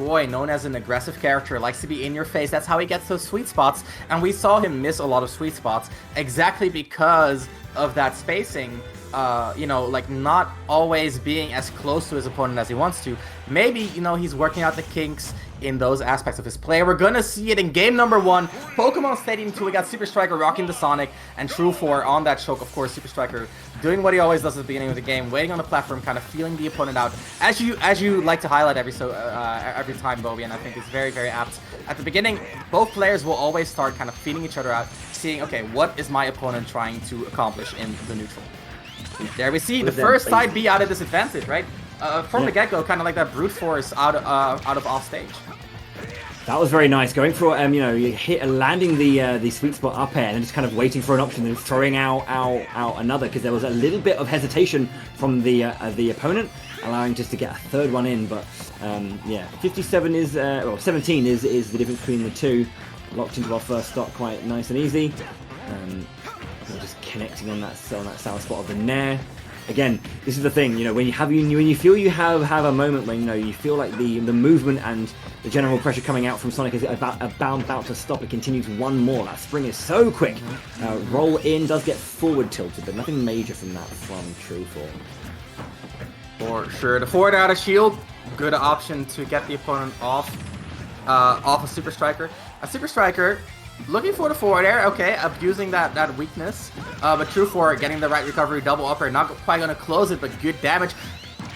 Roy, known as an aggressive character, likes to be in your face. That's how he gets those sweet spots, and we saw him miss a lot of sweet spots exactly because of that spacing. You know, like not always being as close to his opponent as he wants to. Maybe, you know, he's working out the kinks in those aspects of his play. We're gonna see it in game number 1, Pokemon Stadium 2. We got SuperStriker rocking the Sonic and Tru4 on that choke. Of course, SuperStriker doing what he always does at the beginning of the game, waiting on the platform, kind of feeling the opponent out, as you like to highlight every time, Bobby, and I think it's very, very apt. At the beginning, both players will always start kind of feeling each other out, seeing, okay, what is my opponent trying to accomplish in the neutral? There we see the first side B out of disadvantage, right? From the get-go, kind of like that brute force out of off stage. That was very nice. Going for you know, you landing the sweet spot up air and then just kind of waiting for an option and throwing out another, because there was a little bit of hesitation from the opponent, allowing just to get a third one in. But yeah, 57 is well, 17 is the difference between the two. Locked into our first stock quite nice and easy. Just connecting on that south spot of the Nair. Again, this is the thing, you know, when you feel you have a moment when, you know, you feel like the movement and the general pressure coming out from Sonic is about to stop. It continues one more. That spring is so quick. Roll in does get forward tilted, but nothing major from that from Tru4. For sure, the forward out of shield, good option to get the opponent off a SuperStriker. A SuperStriker looking for the forward air, okay, abusing that weakness, but Tru4 getting the right recovery, double upper, not quite going to close it, but good damage.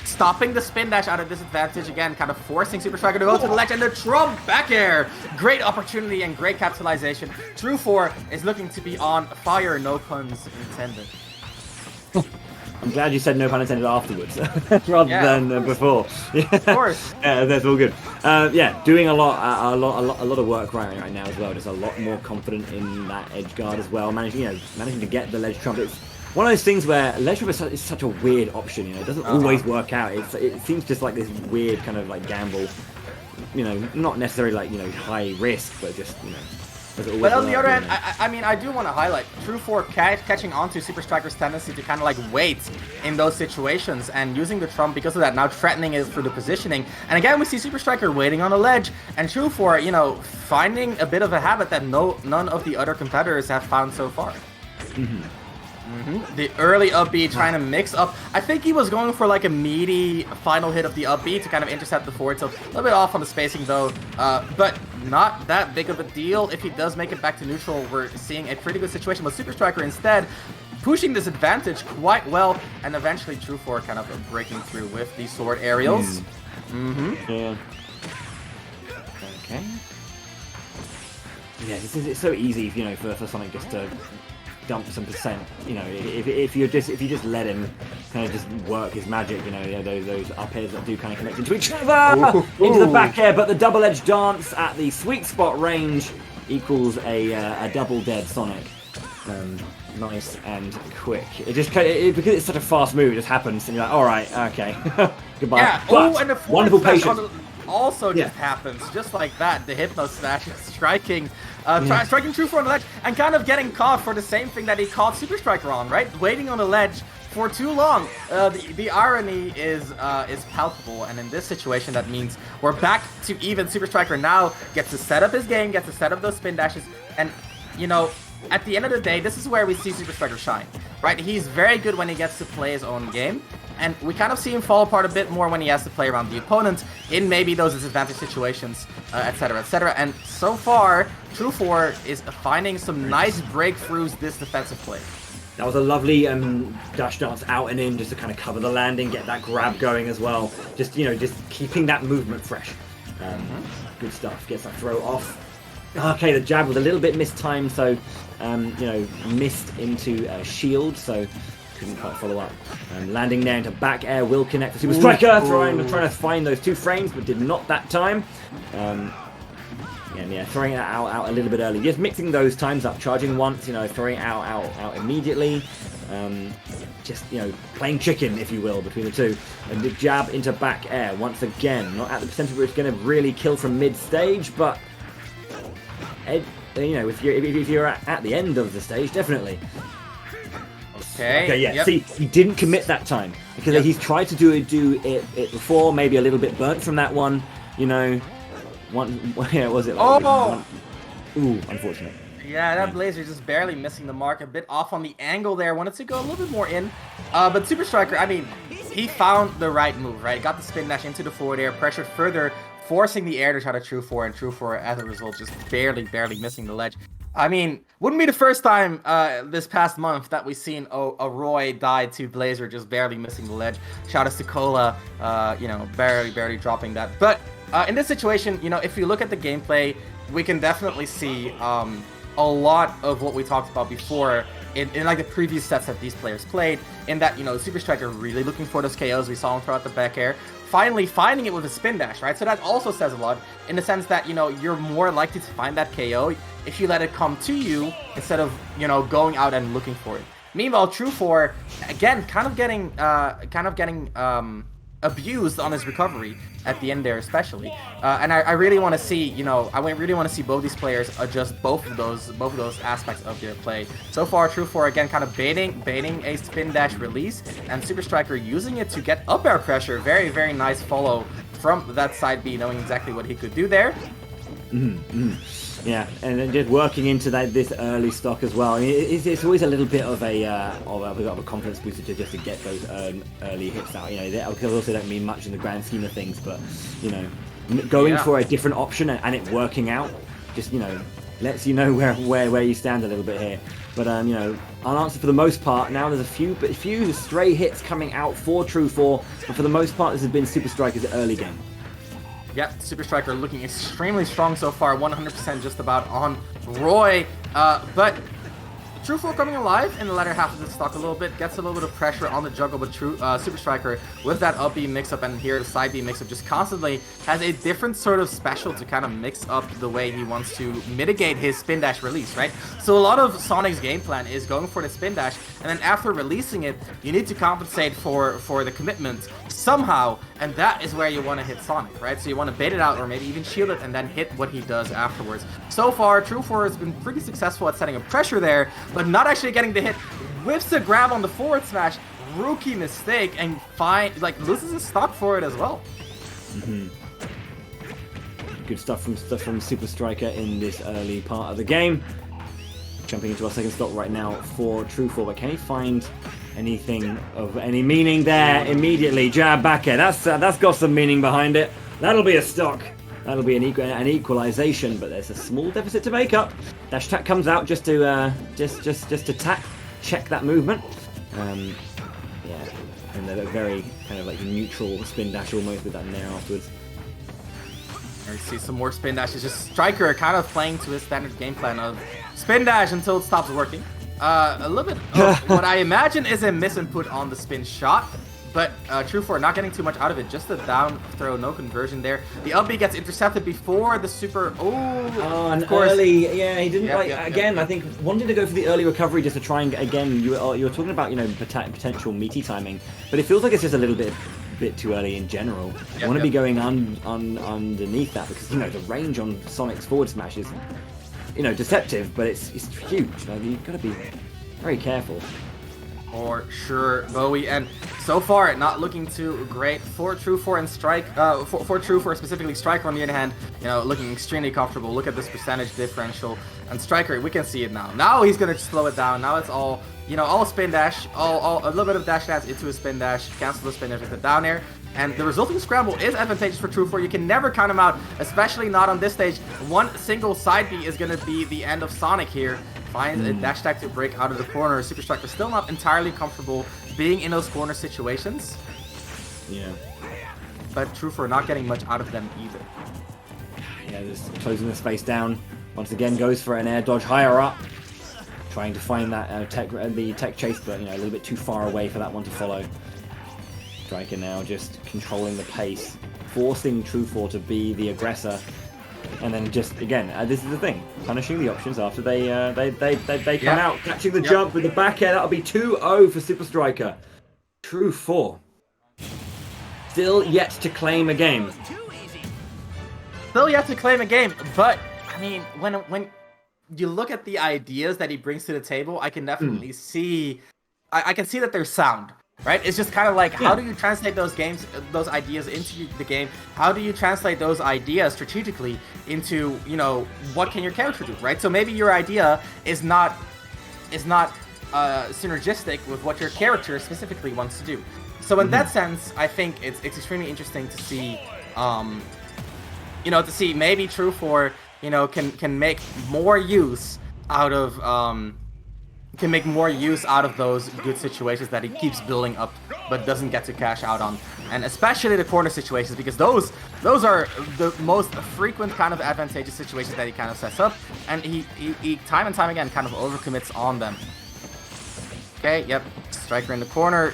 Stopping the spin dash out of disadvantage again, kind of forcing SuperStriker to go to the ledge, and the Trump back air! Great opportunity and great capitalization. Tru4 is looking to be on fire, no puns intended. I'm glad you said no pun intended afterwards, rather than before. Of course. That's all good. Yeah, doing a lot of work right now as well. Just a lot more confident in that edge guard as well. Managing to get the ledge trump. It's one of those things where ledge trump is such a weird option. You know, it doesn't always work out. It seems just like this weird kind of like gamble. You know, not necessarily like, you know, high risk, but just, you know. But on the other hand, I mean, I do want to highlight Tru4 catching on to SuperStriker's tendency to kind of like wait in those situations and using the Trump because of that, now threatening it through the positioning. And again, we see SuperStriker waiting on the ledge, and Tru4, you know, finding a bit of a habit that none of the other competitors have found so far. The early up B trying to mix up. I think he was going for like a meaty final hit of the up B to kind of intercept the forward tilt. A little bit off on the spacing though, but not that big of a deal. If he does make it back to neutral, we're seeing a pretty good situation. But SuperStriker instead pushing this advantage quite well, and eventually Tru4 kind of breaking through with the sword aerials. Yeah. Okay. Yeah, it's so easy, you know, for Sonic just to dump some percent, you know, if you just let him kind of just work his magic, you know, those up airs that do kind of connect into each other, into the back air, but the double edge dance at the sweet spot range equals a double dead Sonic. Nice and quick. It just because it's such a fast move, it just happens, and you're like, all right, okay, goodbye. Yeah. But And the wonderful patience. Also just happens, just like that. The Hypno Smash is striking Tru4 on the ledge and kind of getting caught for the same thing that he caught SuperStriker on, right? Waiting on the ledge for too long. The irony is palpable, and in this situation, that means we're back to even. SuperStriker now gets to set up his game, gets to set up those spin dashes, and you know, at the end of the day, this is where we see SuperStriker shine, right? He's very good when he gets to play his own game, and we kind of see him fall apart a bit more when he has to play around the opponent in maybe those disadvantage situations, etc., etc. And so far, Tru4 is finding some nice breakthroughs this defensive play. That was a lovely dash dance out and in just to kind of cover the landing, get that grab going as well. Just, you know, just keeping that movement fresh. Good stuff. Gets that throw off. Okay, the jab was a little bit mistimed, so you know, missed into shield, so couldn't quite follow up. Landing there into back air will connect for SuperStriker, trying to find those 2 frames, but did not that time. And yeah, throwing it out a little bit early. Just mixing those times up, charging once, you know, throwing it out immediately. Just, you know, playing chicken, if you will, between the two. And the jab into back air once again. Not at the percentage where it's going to really kill from mid-stage, but you know, if you're at the end of the stage, definitely. Okay, yeah. See, he didn't commit that time because he's tried to do it before. Maybe a little bit burnt from that one, you know. Yeah, was it? Oh! Ooh, unfortunate. Yeah, that Blazer just barely missing the mark, a bit off on the angle there. Wanted to go a little bit more in. But SuperStriker, I mean, he found the right move, right? Got the spin dash into the forward air, pressured further, forcing the air to shot at Tru4, and Tru4, as a result, just barely missing the ledge. I mean, wouldn't be the first time this past month that we've seen a Roy die to Blazer just barely missing the ledge. Shout out to Cola, you know, barely dropping that. But in this situation, you know, if you look at the gameplay, we can definitely see a lot of what we talked about before in like the previous sets that these players played, in that, you know, SuperStriker really looking for those KOs. We saw him throw out the back air, finally finding it with a spin dash, right? So that also says a lot in the sense that, you know, you're more likely to find that KO if you let it come to you instead of, you know, going out and looking for it. Meanwhile, Tru4, again, kind of getting abused on his recovery at the end there, especially. And I really want to see, you know, I really want to see both these players adjust both of those aspects of their play. So far, Tru4 again kind of baiting a spin dash release, and SuperStriker using it to get up air pressure. Very nice follow from that side B, knowing exactly what he could do there. Yeah, and then just working into this early stock as well. I mean, it's always a little bit of a confidence booster just to get those early hits out. You know, they also don't mean much in the grand scheme of things, but you know, going for a different option and it working out, just, you know, lets you know where you stand a little bit here. But you know, unanswered for the most part. Now there's a few stray hits coming out for Tru4, but for the most part, this has been SuperStriker's early game. Yep, SuperStriker looking extremely strong so far, 100% just about on Roy, but Tru4 coming alive in the latter half of the stock a little bit, gets a little bit of pressure on the juggle, but SuperStriker with that up B mix-up and here the side B mix-up just constantly has a different sort of special to kind of mix up the way he wants to mitigate his spin dash release, right? So a lot of Sonic's game plan is going for the spin dash, and then after releasing it, you need to compensate for the commitment somehow, and that is where you want to hit Sonic, right? So you want to bait it out or maybe even shield it and then hit what he does afterwards. So far, Tru4 has been pretty successful at setting up pressure there, but not actually getting the hit. Whips a grab on the forward smash, rookie mistake, and loses his stock for it as well. Good stuff from SuperStriker in this early part of the game. Jumping into our second stock right now for Tru4, but can he find anything of any meaning there immediately? Jab back air, that's got some meaning behind it. That'll be a stock. That'll be an equalization, but there's a small deficit to make up. Dash attack comes out just to check that movement. Yeah, and they're very kind of like neutral spin dash almost with that nair afterwards. We see some more spin dashes. Just Striker kind of playing to his standard game plan of spin dash until it stops working. A little bit of what I imagine is a misinput on the spin shot, but Tru4 not getting too much out of it. Just a down throw, no conversion there. The up B gets intercepted before the super. Oh, and of course. Early. Yeah, he didn't I think wanted to go for the early recovery just to try and again. You were talking about, you know, potential meaty timing, but it feels like it's just a little bit too early in general. I want to be going underneath that because, you know, the range on Sonic's forward smash is, you know, deceptive, but it's huge. Like, you've got to be very careful. For sure, Bowie, and so far not looking too great for Tru4 and Strike. For Tru4 specifically, Striker on the other hand, you know, looking extremely comfortable. Look at this percentage differential, and Striker, we can see it now. Now he's gonna slow it down. Now it's all, you know, all spin dash, all a little bit of dash dance into a spin dash, cancel the spin dash with the down air. And the resulting scramble is advantageous for Tru4. You can never count him out, especially not on this stage. One single side B is going to be the end of Sonic here. Finds a dash attack to break out of the corner. SuperStriker still not entirely comfortable being in those corner situations. Yeah. But Tru4 not getting much out of them either. Yeah, just closing the space down. Once again, goes for an air dodge higher up. Trying to find that the tech chase, but, you know, a little bit too far away for that one to follow. Striker now just controlling the pace, forcing Tru4 to be the aggressor, and then just again, this is the thing, punishing the options after they come out, catching the jump with the back air. That'll be 2-0 for SuperStriker. Tru4 still yet to claim a game. Still yet to claim a game, but I mean, when you look at the ideas that he brings to the table, I can definitely see, I can see that they're sound. right? It's just kind of like, how do you translate those ideas into the game? How do you translate those ideas strategically into, you know, what can your character do, right? So maybe your idea is not synergistic with what your character specifically wants to do. So in that sense, I think it's extremely interesting to see, you know, to see maybe Tru4, you know, can make more use out of those good situations that he keeps building up but doesn't get to cash out on, and especially the corner situations, because those are the most frequent kind of advantageous situations that he kind of sets up, and he time and time again kind of overcommits on them. Okay, yep, striker in the corner,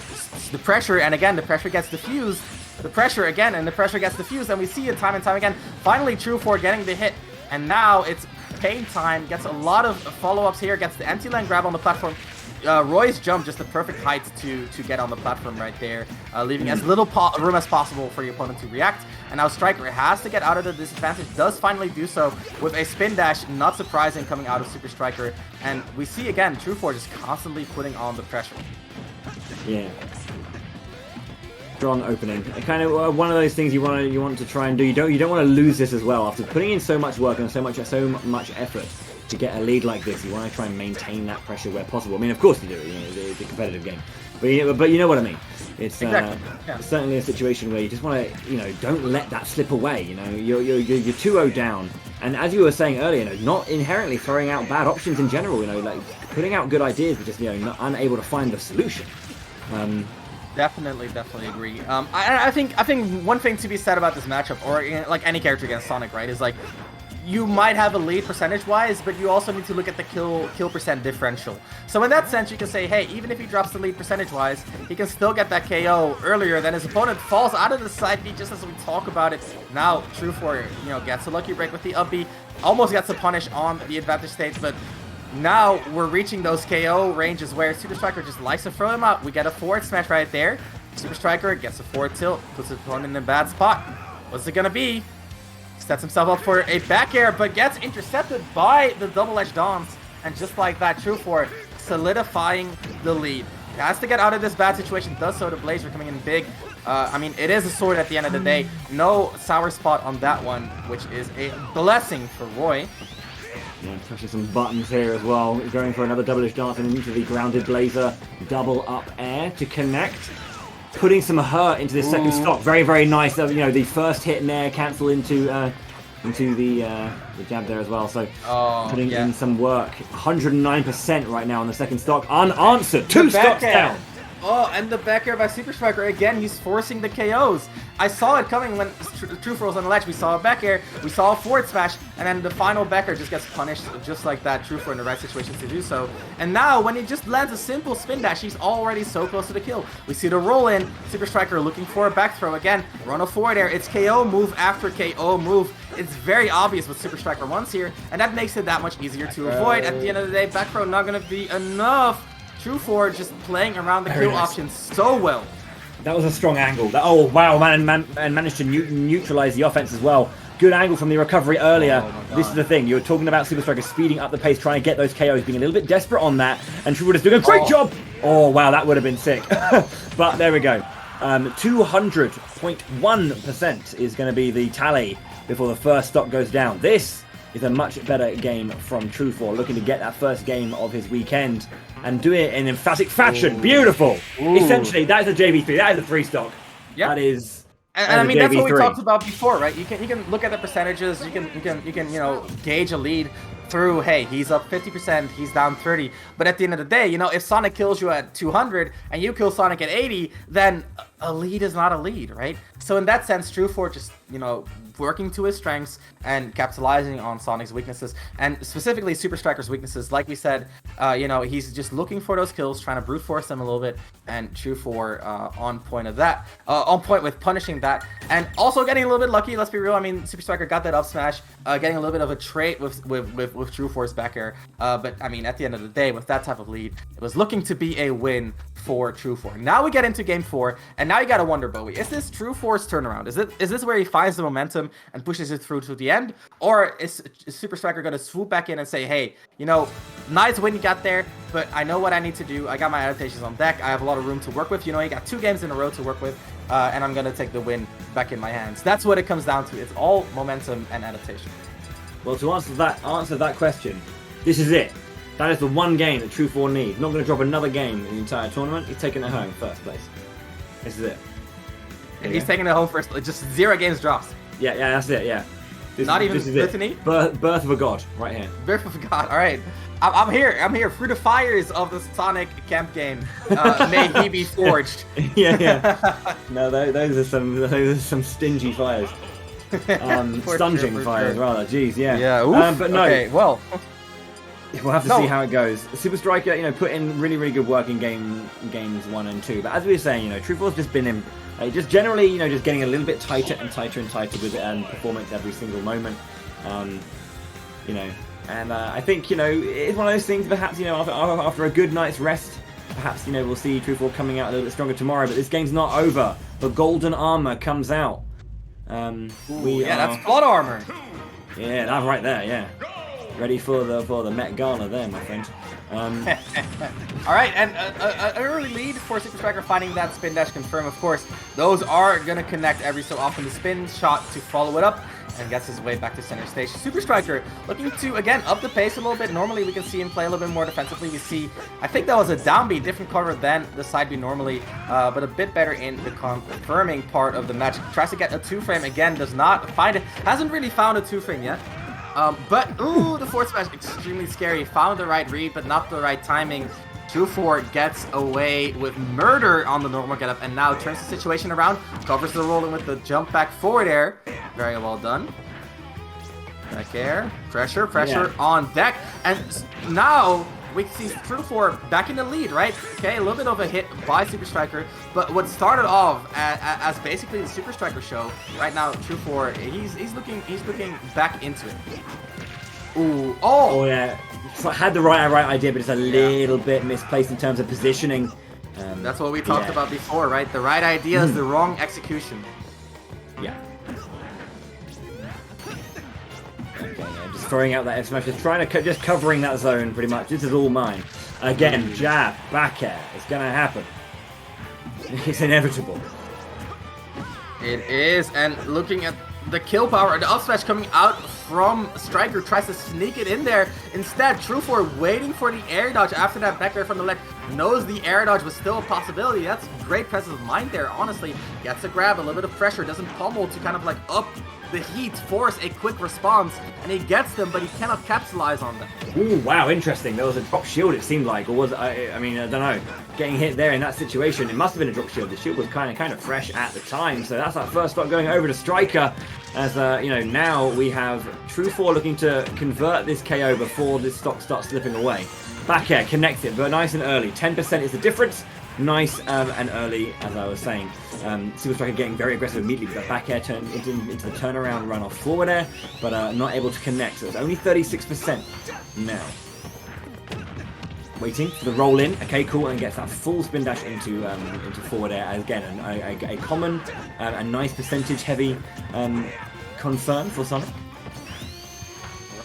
the pressure, and again the pressure gets diffused, the pressure again, and the pressure gets diffused, and we see it time and time again. Finally Tru4 getting the hit, and now it's pain time, gets a lot of follow-ups here, gets the empty lane grab on the platform. Roy's jump, just the perfect height to get on the platform right there, leaving as little room as possible for your opponent to react. And now Striker has to get out of the disadvantage, does finally do so with a spin dash, not surprising, coming out of SuperStriker. And we see again Tru4 just constantly putting on the pressure. Yeah. Strong opening. Kind of one of those things you want to try and do. You don't want to lose this as well. After putting in so much work and so much effort to get a lead like this, you want to try and maintain that pressure where possible. I mean, of course you do. You know, it's a competitive game, but you know what I mean. It's certainly a situation where you just want to, you know, don't let that slip away. You know, you're 2-0 down, and as you were saying earlier, you know, not inherently throwing out bad options in general. You know, like putting out good ideas, but just, you know, unable to find the solution. Definitely agree. I think one thing to be said about this matchup, or like any character against Sonic, right, is like, you might have a lead percentage-wise, but you also need to look at the kill percent differential. So in that sense, you can say, hey, even if he drops the lead percentage-wise, he can still get that KO earlier than his opponent falls out of the side B, just as we talk about it. Now, Tru4, you know, gets a lucky break with the up B, almost gets a punish on the advantage stage, but now we're reaching those KO ranges where SuperStriker just likes to throw him out. We get a forward smash right there. SuperStriker gets a forward tilt, puts his opponent in a bad spot. What's it gonna be? Sets himself up for a back air, but gets intercepted by the double-edged dons, and just like that, Tru4 solidifying the lead. He has to get out of this bad situation, does so. The Blazer coming in big. I mean, it is a sword at the end of the day. No sour spot on that one, which is a blessing for Roy. Yeah, touching some buttons here as well. Going for another double-edged dart and into the grounded Blazer. Double up air to connect. Putting some hurt into this second stock. Very, very nice. You know, the first hit nair cancel into the jab there as well. So putting in some work. 109% right now on the second stock. Unanswered. Two stocks down. Oh, and the back air by SuperStriker. Again, he's forcing the KOs. I saw it coming when Tru4 was on the ledge. We saw a back air, we saw a forward smash, and then the final back air just gets punished just like that. Tru4 in the right situation to do so. And now, when he just lands a simple spin dash, he's already so close to the kill. We see the roll in. SuperStriker looking for a back throw again. Run a forward air. It's KO move after KO move. It's very obvious what SuperStriker wants here, and that makes it that much easier to avoid. At the end of the day, back throw not going to be enough. Tru4 just playing around the kill options so well. That was a strong angle. Oh wow, man, and managed to neutralize the offense as well. Good angle from the recovery earlier. This is the thing. You were talking about SuperStriker speeding up the pace, trying to get those KOs, being a little bit desperate on that, and Tru4 is doing a great job. Oh wow, that would have been sick. But there we go. 200.1% is going to be the tally before the first stock goes down. This is a much better game from Tru4, looking to get that first game of his weekend and do it in emphatic fashion. Beautiful. Essentially, that is a JV3. That is a 3 stock. Yep. That is. And I mean, that's what we talked about before, right? You can look at the percentages. You can you know, gauge a lead through, hey, he's up 50%, he's down 30. But at the end of the day, you know, if Sonic kills you at 200 and you kill Sonic at 80, then a lead is not a lead, right? So in that sense, Tru4 just, you know, working to his strengths and capitalizing on Sonic's weaknesses, and specifically SuperStriker's weaknesses. Like we said, you know, he's just looking for those kills, trying to brute force them a little bit, and Tru4 on point of that, on point with punishing that, and also getting a little bit lucky. Let's be real. I mean, SuperStriker got that up smash, getting a little bit of a trait with Tru4's back air. But I mean, at the end of the day, with that type of lead, it was looking to be a win for Tru4. Now we get into game 4, and now you gotta wonder, Bowie, is this Tru4's turnaround? Is this where he finds the momentum momentum and pushes it through to the end? Or is SuperStriker going to swoop back in and say, hey, you know, nice win you got there, but I know what I need to do. I got my adaptations on deck. I have a lot of room to work with. You know, you got 2 games in a row to work with, and I'm going to take the win back in my hands. That's what it comes down to. It's all momentum and adaptation. Well, to answer that question, this is it. That is the one game that Tru4 needs. Not going to drop another game in the entire tournament. He's taking it home first place. This is it. He's taking it home first. Just 0 games drops. Yeah, that's it. Yeah. Not even Brittany. Birth of a god, right here. Birth of a god. All right. I'm here. I'm here. Through the fires of the Sonic camp game. May he be forged. yeah. No, those are some stingy fires. Stunging fires, rather. Jeez, yeah. Yeah. But no. Okay. Well. We'll have to see how it goes. SuperStriker, you know, put in really, really good work in games 1 and 2. But as we were saying, you know, Tru4's just been in, just generally, you know, just getting a little bit tighter and tighter and tighter with performance every single moment. You know, and I think, you know, it's one of those things. Perhaps, you know, after a good night's rest, perhaps, you know, we'll see Tru4 coming out a little bit stronger tomorrow. But this game's not over. The golden armor comes out. That's plot armor. Yeah, that right there. Yeah. Ready for the Met Gala there, my friend. All right, and an early lead for SuperStriker finding that spin dash confirm. Of course, those are going to connect every so often. The spin shot to follow it up and gets his way back to center stage. SuperStriker looking to, again, up the pace a little bit. Normally, we can see him play a little bit more defensively. We see, I think that was a down B, different cover than the side B normally, but a bit better in the confirming part of the match. Tries to get a 2-frame again, does not find it. Hasn't really found a 2-frame yet. But, the forward smash, extremely scary. Found the right read, but not the right timing. Tru4 gets away with murder on the normal getup, and now turns the situation around. Covers the rolling with the jump back forward air. Very well done. Back air. Pressure on deck. And now we see Tru4 back in the lead, right? Okay, a little bit of a hit by SuperStriker, but what started off as basically the SuperStriker show, right now Tru4, he's looking back into it. Ooh, oh yeah, had the right idea, but it's a little bit misplaced in terms of positioning. That's what we talked about before, right? The right idea is the wrong execution. Yeah. Just throwing out that F smash, just trying to just covering that zone pretty much. This is all mine. Again, jab, back air. It's gonna happen. It's inevitable. It is, and looking at the kill power, the up smash coming out from Striker, tries to sneak it in there. Instead, Tru4 waiting for the air dodge after that back air from the left. Knows the air dodge was still a possibility. That's great presence of mind there, honestly. Gets a grab, a little bit of pressure, doesn't pummel to kind of like up the heat, force a quick response, and he gets them, but he cannot capitalize on them. Ooh, wow, interesting. There was a drop shield, it seemed like, or was I mean, I don't know. Getting hit there in that situation, it must have been a drop shield. The shield was kind of fresh at the time, so that's that first stock going over to Striker. As you know, now we have Tru4 looking to convert this KO before this stock starts slipping away. Back air connects it, but nice and early. 10% is the difference. Nice and early, as I was saying. SuperStriker getting very aggressive immediately with that back air turn into the turnaround run off forward air, but not able to connect. So it's only 36% now. Waiting for the roll in. Okay, cool, and gets that full spin dash into forward air. Again, a common and nice percentage heavy confirm for Sonic.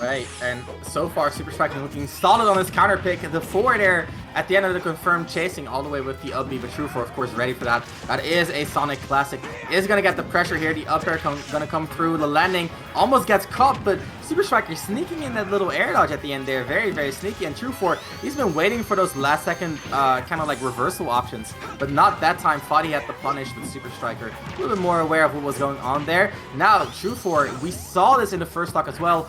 Right, and so far SuperStriker looking solid on his counter pick. The forward air at the end of the confirmed chasing all the way with the up B, but Tru4 of course ready for that. That is a Sonic classic. Is gonna get the pressure here. The up air gonna come through. The landing almost gets caught, but SuperStriker sneaking in that little air dodge at the end there. Very, very sneaky. And Tru4, he's been waiting for those last second kind of like reversal options, but not that time. Thought he had the punish with SuperStriker. A little bit more aware of what was going on there. Now Tru4, we saw this in the first stock as well.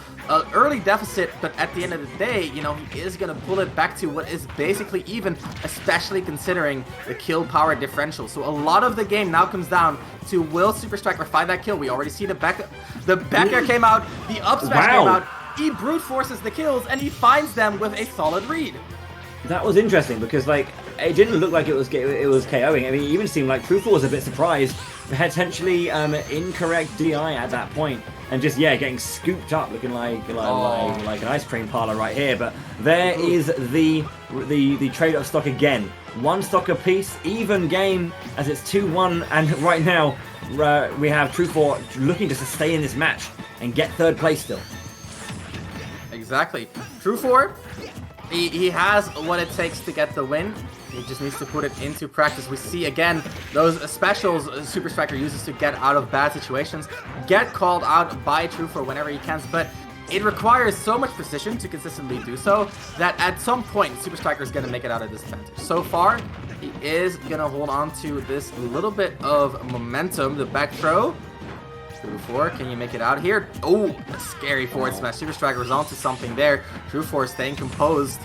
Early deficit, but at the end of the day, you know, he is going to pull it back to what is basically even, especially considering the kill power differential. So a lot of the game now comes down to will SuperStriker find that kill. We already see the back air came out, the up smash came out, he brute forces the kills, and he finds them with a solid read. That was interesting because, like, it didn't look like it was KOing. I mean, it even seemed like Tru4 was a bit surprised. Potentially incorrect DI at that point, and just getting scooped up, looking like an ice cream parlor right here. But there is the trade-off stock again. One stock apiece, even game as it's 2-1, and right now we have Tru4 looking to sustain this match and get third place still. Exactly. Tru4, he has what it takes to get the win. He just needs to put it into practice. We see again those specials SuperStriker uses to get out of bad situations, get called out by Tru4 whenever he can, but it requires so much precision to consistently do so that at some point SuperStriker is going to make it out of this advantage. So far, he is going to hold on to this little bit of momentum. The back throw. Tru4, can you make it out here? Oh, a scary forward smash. SuperStriker is onto something there. Tru4 staying composed.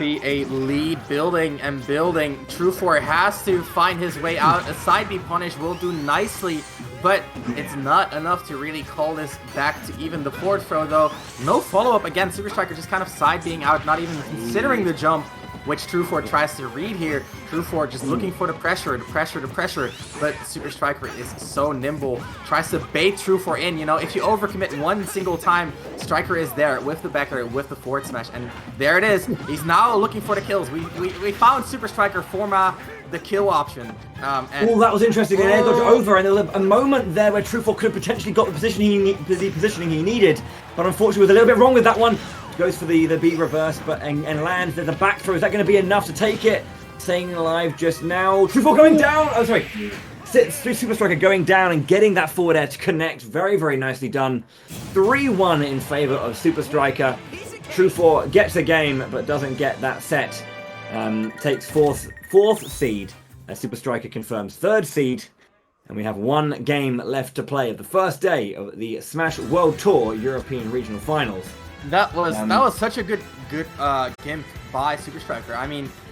A lead building and building. Tru4 has to find his way out. A side B punish will do nicely, but it's not enough to really call this back to even. The forward throw though, no follow-up. Again, SuperStriker just kind of side being out, not even considering the jump, which Tru4 tries to read here. Tru4 just looking for the pressure, but SuperStriker is so nimble, tries to bait Tru4 in. You know, if you overcommit one single time, Striker is there with the backer, with the forward smash, and there it is. He's now looking for the kills. We found SuperStriker for the kill option. Oh, that was interesting. And air dodge over, and a moment there where Tru4 could have potentially got the positioning he needed, but unfortunately was a little bit wrong with that one. Goes for the B reverse, but and lands. There's a back throw. Is that going to be enough to take it? Staying alive just now. Tru4 going down. Oh, sorry. SuperStriker going down and getting that forward air to connect. Very, very nicely done. 3-1 in favor of SuperStriker. Tru4 gets the game, but doesn't get that set. Takes fourth seed. SuperStriker confirms third seed. And we have one game left to play of the first day of the Smash World Tour European Regional Finals. That was such a good game by SuperStriker. I mean,